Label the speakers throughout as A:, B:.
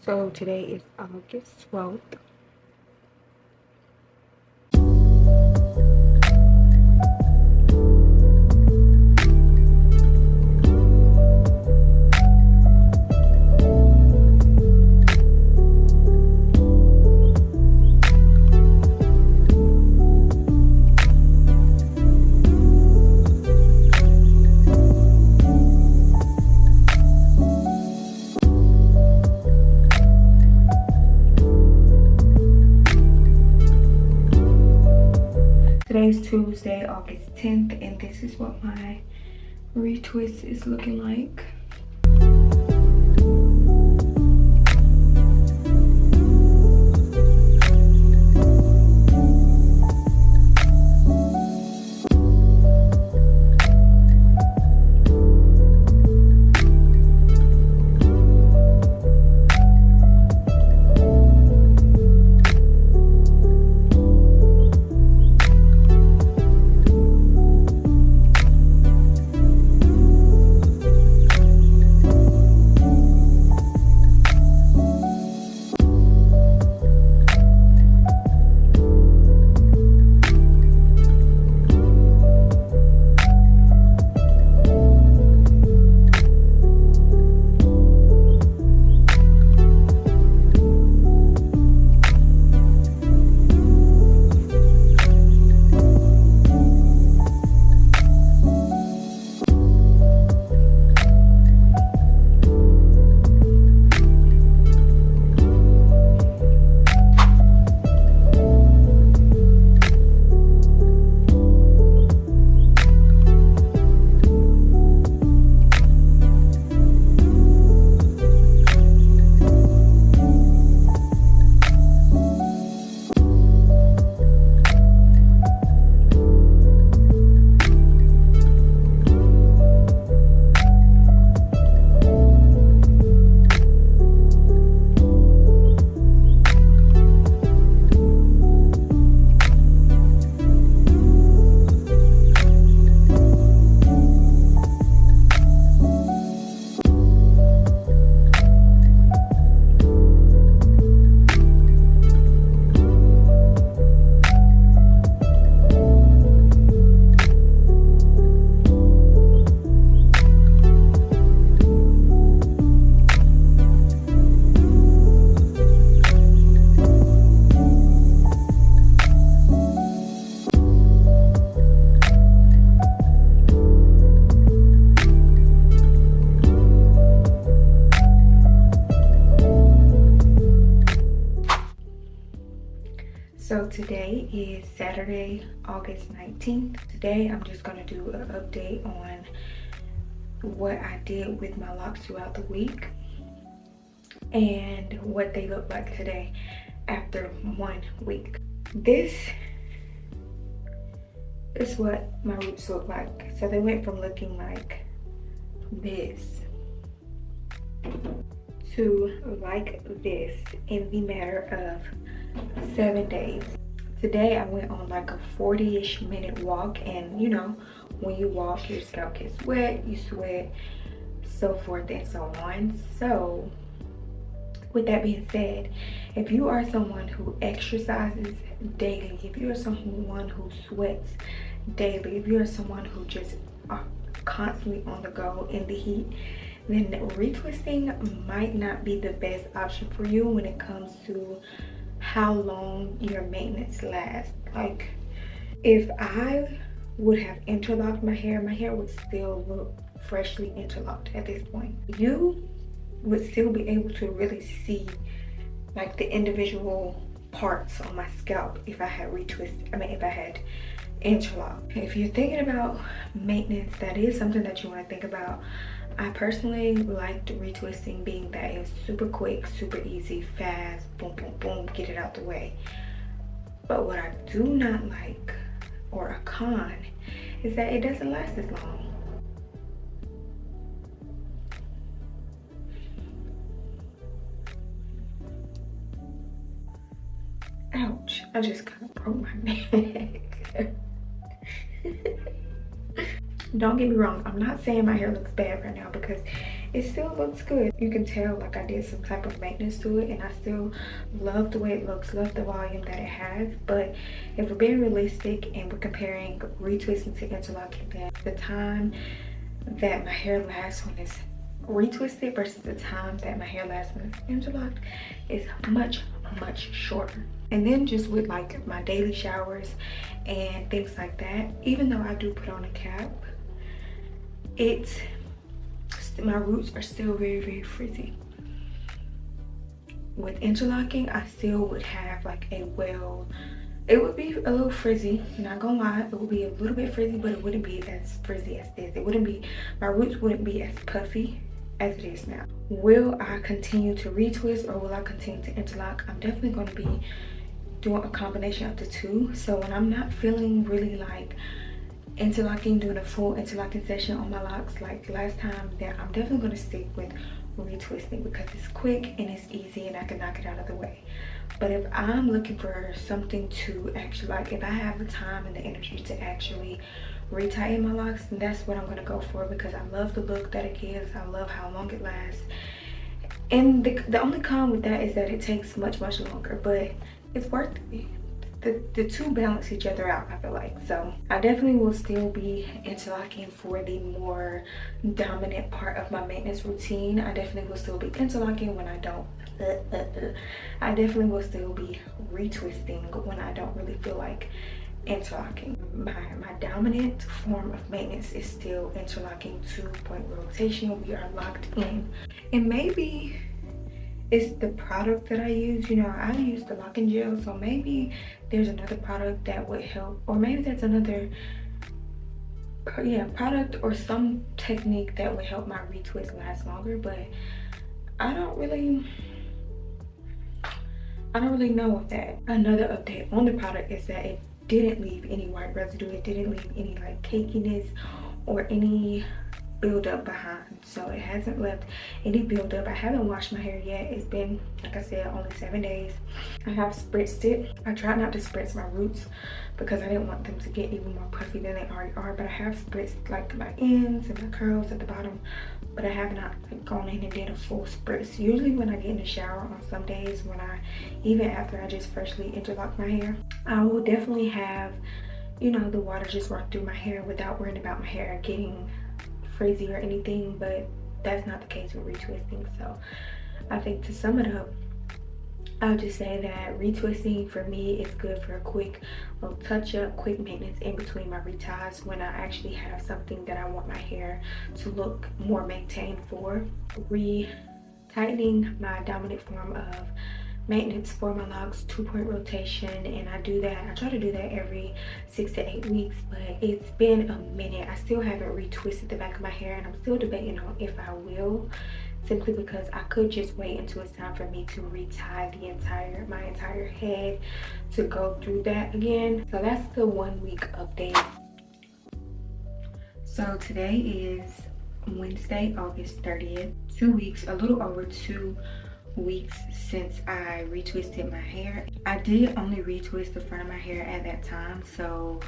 A: So today is August 12th. Today's Tuesday, August 10th, and this is what my retwist is looking like. So today is Saturday, August 19th. Today I'm just going to do an update on what I did with my locks throughout the week and what they look like today after 1 week. This is what my roots look like. So they went from looking like this to like this in the matter of 7 days. Today I went on like a 40-ish minute walk, and you know, when you walk your scalp gets wet, you sweat, so forth and so on. So with that being said, if you are someone who exercises daily, if you are someone who sweats daily, if you are someone who just are constantly on the go in the heat, then retwisting might not be the best option for you when it comes to how long your maintenance lasts. Like, if I would have interlocked my hair would still look freshly interlocked at this point. You would still be able to really see like the individual parts on my scalp if I had if I had interlocked. If you're thinking about maintenance, that is something that you want to think about. I personally liked retwisting, being that it's super quick, super easy, fast, boom, boom, boom, get it out the way. But what I do not like, or a con, is that it doesn't last as long. Ouch, I just kind of broke my neck. Don't get me wrong, I'm not saying my hair looks bad right now, because it still looks good. You can tell like I did some type of maintenance to it, and I still love the way it looks, love the volume that it has. But if we're being realistic and we're comparing retwisting to interlocking, then the time that my hair lasts when it's retwisted versus the time that my hair lasts when it's interlocked is much shorter. And then just with like my daily showers and things like that, even though I do put on a cap, my roots are still very frizzy. With interlocking, I still would have like it would be a little frizzy, not gonna lie. It would be a little bit frizzy, but it wouldn't be as frizzy as this. My roots wouldn't be as puffy as it is now. Will I continue to retwist or will I continue to interlock? I'm definitely going to be doing a combination of the two. So when I'm not feeling really like interlocking, doing a full interlocking session on my locks like last time, then I'm definitely going to stick with retwisting because it's quick and it's easy and I can knock it out of the way. But if I'm looking for something to actually, like if I have the time and the energy to actually retighten my locks, then that's what I'm going to go for, because I love the look that it gives. I love how long it lasts. And the only con with that is that it takes much longer, but it's worth it. The two balance each other out, I feel like. So I definitely will still be interlocking for the more dominant part of my maintenance routine. I definitely will still be interlocking when I don't. I definitely will still be retwisting when I don't really feel like interlocking. My dominant form of maintenance is still interlocking 2-point rotation. We are locked in. And maybe it's the product that I use. You know, I use the locking gel, so maybe there's another product that would help, or maybe there's another product or some technique that would help my retwist last longer. But I don't really know of that. Another update on the product is that it didn't leave any white residue. It didn't leave any like cakiness or any buildup behind. So it hasn't left any buildup. I haven't washed my hair yet. It's been, like I said, only 7 days. I have spritzed it. I tried not to spritz my roots because I didn't want them to get even more puffy than they already are, but I have spritzed like my ends and my curls at the bottom, but I have not like gone in and did a full spritz. Usually when I get in the shower on some days, even after I just freshly interlock my hair, I will definitely have, you know, the water just run through my hair without worrying about my hair getting frizzy or anything. But that's not the case with retwisting. So I think to sum it up, I'll just say that retwisting for me is good for a quick little touch up, quick maintenance in between my reties when I actually have something that I want my hair to look more maintained for. Retightening, my dominant form of maintenance for my locks, 2-point rotation, and I try to do that every 6 to 8 weeks, but it's been a minute. I still haven't retwisted the back of my hair, and I'm still debating on if I will, simply because I could just wait until it's time for me to retie my entire head to go through that again. So that's the 1 week update. So today is Wednesday, August 30th. 2 weeks, a little over 2 weeks since I retwisted my hair. I did only retwist the front of my hair at that time, so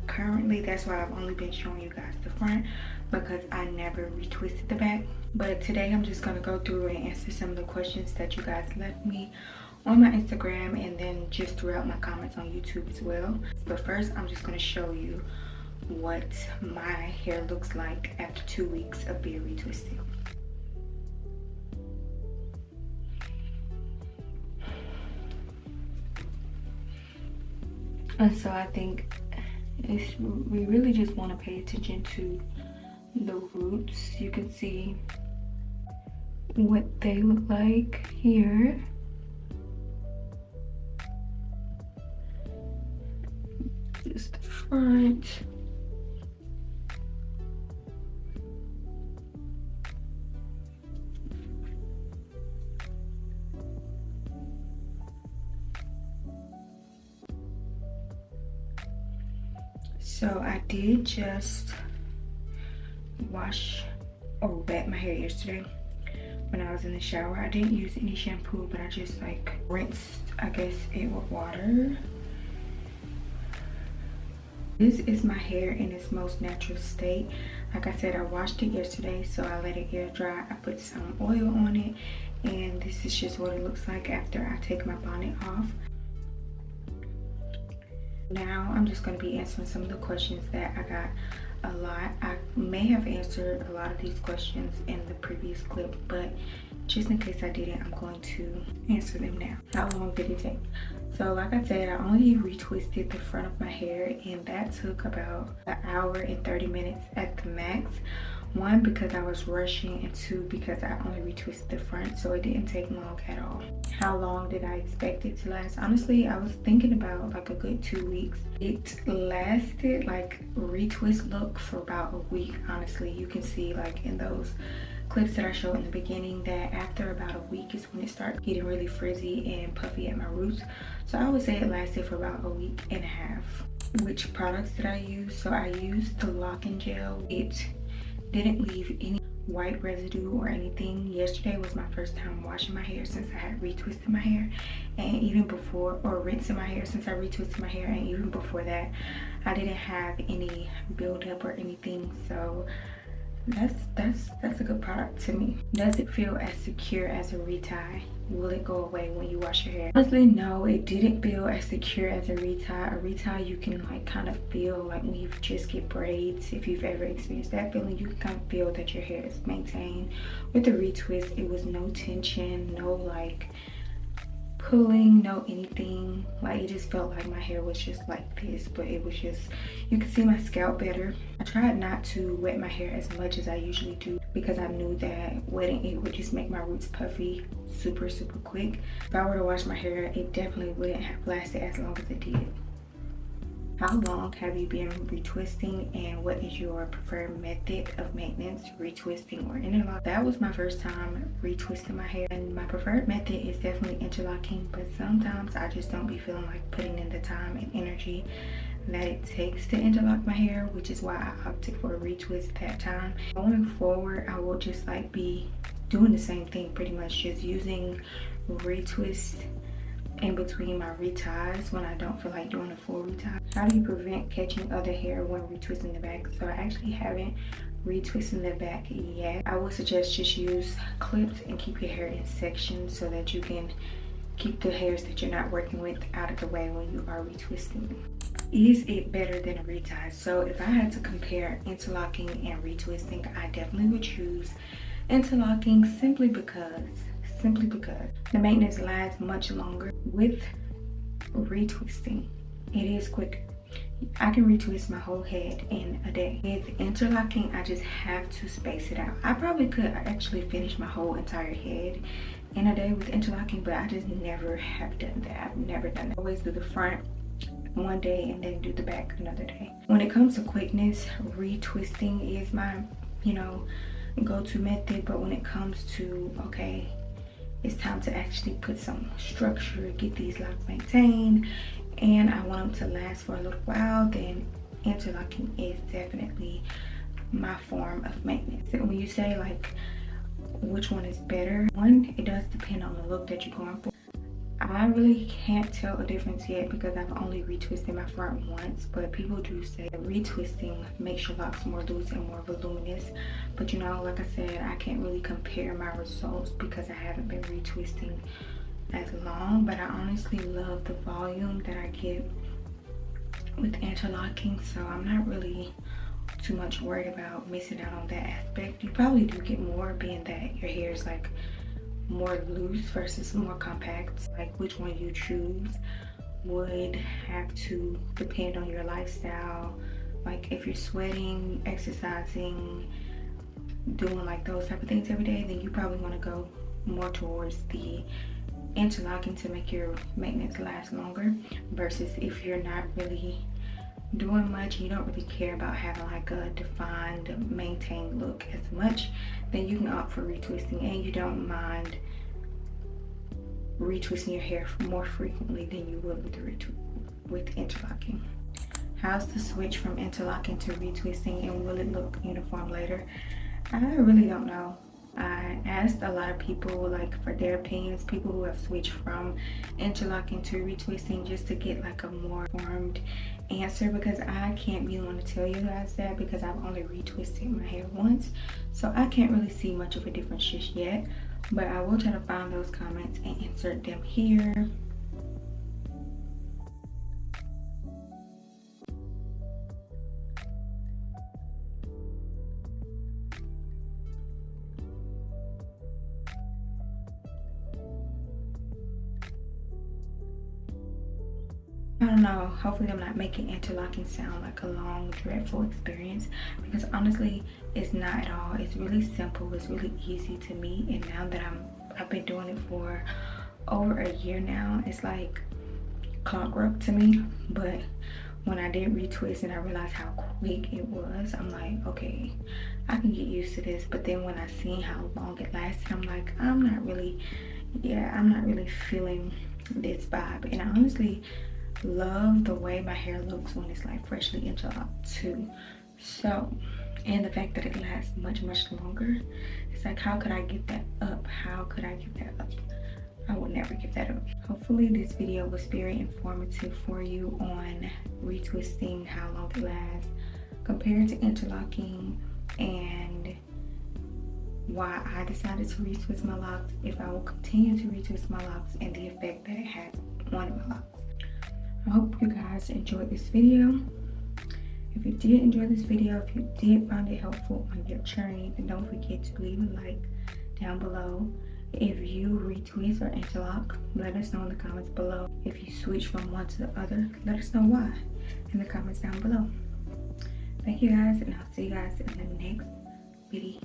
A: currently that's why I've only been showing you guys the front, because I never retwisted the back. But today I'm just going to go through and answer some of the questions that you guys left me on my Instagram and then just throughout my comments on YouTube as well. But first I'm just going to show you what my hair looks like after 2 weeks of being retwisted. And so I think we really just want to pay attention to the roots. You can see what they look like here. Just the front. So I did just wash or wet my hair yesterday when I was in the shower. I didn't use any shampoo, but I just like rinsed, I guess, it with water. This is my hair in its most natural state. like I said, I washed it yesterday, so I let it air dry. I put some oil on it, and this is just what it looks like after I take my bonnet off. Now I'm just going to be answering some of the questions that I got a lot. I may have answered a lot of these questions in the previous clip, but just in case I didn't, I'm going to answer them now. How long did it take? So like I said, I only retwisted the front of my hair, and that took about an hour and 30 minutes at the max. One, because I was rushing, and two, because I only retwisted the front, so it didn't take long at all. How long did I expect it to last? Honestly, I was thinking about like a good 2 weeks. It lasted like retwist look for about a week. Honestly, you can see like in those clips that I showed in the beginning that after about a week is when it starts getting really frizzy and puffy at my roots. So I would say it lasted for about a week and a half. Which products did I use? So I used the locking gel. It didn't leave any white residue or anything. Yesterday was my first time washing my hair since I had retwisted my hair, and even before, or rinsing my hair since I retwisted my hair, and even before that I didn't have any buildup or anything. So that's a good product to me. Does it feel as secure as a retie? Will it go away when you wash your hair? Honestly, no, it didn't feel as secure as a retie. A retie, you can like kind of feel like when you just get braids, if you've ever experienced that feeling, you can kind of feel that your hair is maintained. With the retwist, it was no tension, no like pulling, no anything. Like it just felt like my hair was just like this, but it was just, you could see my scalp better. I tried not to wet my hair as much as I usually do because I knew that wetting it would just make my roots puffy super quick. If I were to wash my hair, it definitely wouldn't have lasted as long as it did. How long have you been retwisting, and what is your preferred method of maintenance, retwisting or interlock? That was my first time retwisting my hair, and my preferred method is definitely interlocking, but sometimes I just don't be feeling like putting in the time and energy that it takes to interlock my hair, which is why I opted for a retwist that time. Going forward, I will just like be doing the same thing, pretty much just using retwist in between my reties when I don't feel like doing a full retie. How do you prevent catching other hair when retwisting the back? So I actually haven't retwisted the back yet. I would suggest just use clips and keep your hair in sections so that you can keep the hairs that you're not working with out of the way when you are retwisting. Is it better than a retie? So if I had to compare interlocking and retwisting, I definitely would choose interlocking simply because the maintenance lasts much longer. With retwisting, it is quicker. I can retwist my whole head in a day. With interlocking, I just have to space it out. I probably could actually finish my whole entire head in a day with interlocking, but I just never have done that. I've never done that. I always do the front one day and then do the back another day. When it comes to quickness, retwisting is my, go-to method. But when it comes to, okay, it's time to actually put some structure, get these locks maintained, and I want them to last for a little while, then interlocking is definitely my form of maintenance. And when you say like which one is better, one, it does depend on the look that you're going for. I really can't tell a difference yet because I've only retwisted my front once, but people do say that retwisting makes your locks more loose and more voluminous. But like I said, I can't really compare my results because I haven't been retwisting as long, but I honestly love the volume that I get with interlocking, so I'm not really too much worried about missing out on that aspect. You probably do get more, being that your hair is like more loose versus more compact. Like which one you choose would have to depend on your lifestyle. Like if you're sweating, exercising, doing like those type of things every day, then you probably want to go more towards the interlocking to make your maintenance last longer, versus if you're not really doing much, you don't really care about having like a defined, maintained look as much, then you can opt for retwisting, and you don't mind retwisting your hair more frequently than you would with interlocking. How's the switch from interlocking to retwisting, and will it look uniform later? I really don't know. I asked a lot of people like for their opinions, people who have switched from interlocking to retwisting, just to get like a more informed answer, because I can't be the one to tell you guys that, because I've only retwisted my hair once, so I can't really see much of a difference just yet. But I will try to find those comments and insert them here. I don't know, hopefully I'm not making interlocking sound like a long, dreadful experience, because honestly, it's not at all. It's really simple, it's really easy to me, and now that I've been doing it for over a year now, it's like clockwork to me. But when I did retwist and I realized how quick it was, I'm like, okay, I can get used to this. But then when I seen how long it lasted, I'm like, I'm not really feeling this vibe. And I honestly love the way my hair looks when it's like freshly interlocked too. So, and the fact that it lasts much longer, it's like, how could I get that up? How could I get that up? I would never give that up. Hopefully this video was very informative for you on retwisting, how long it lasts compared to interlocking, and why I decided to retwist my locks, if I will continue to retwist my locks, and the effect that it has on my locks. I hope you guys enjoyed this video. If you did enjoy this video, if you did find it helpful on your journey, then don't forget to leave a like down below. If you retwist or interlock, let us know in the comments below. If you switch from one to the other, let us know why in the comments down below. Thank you guys, and I'll see you guys in the next video.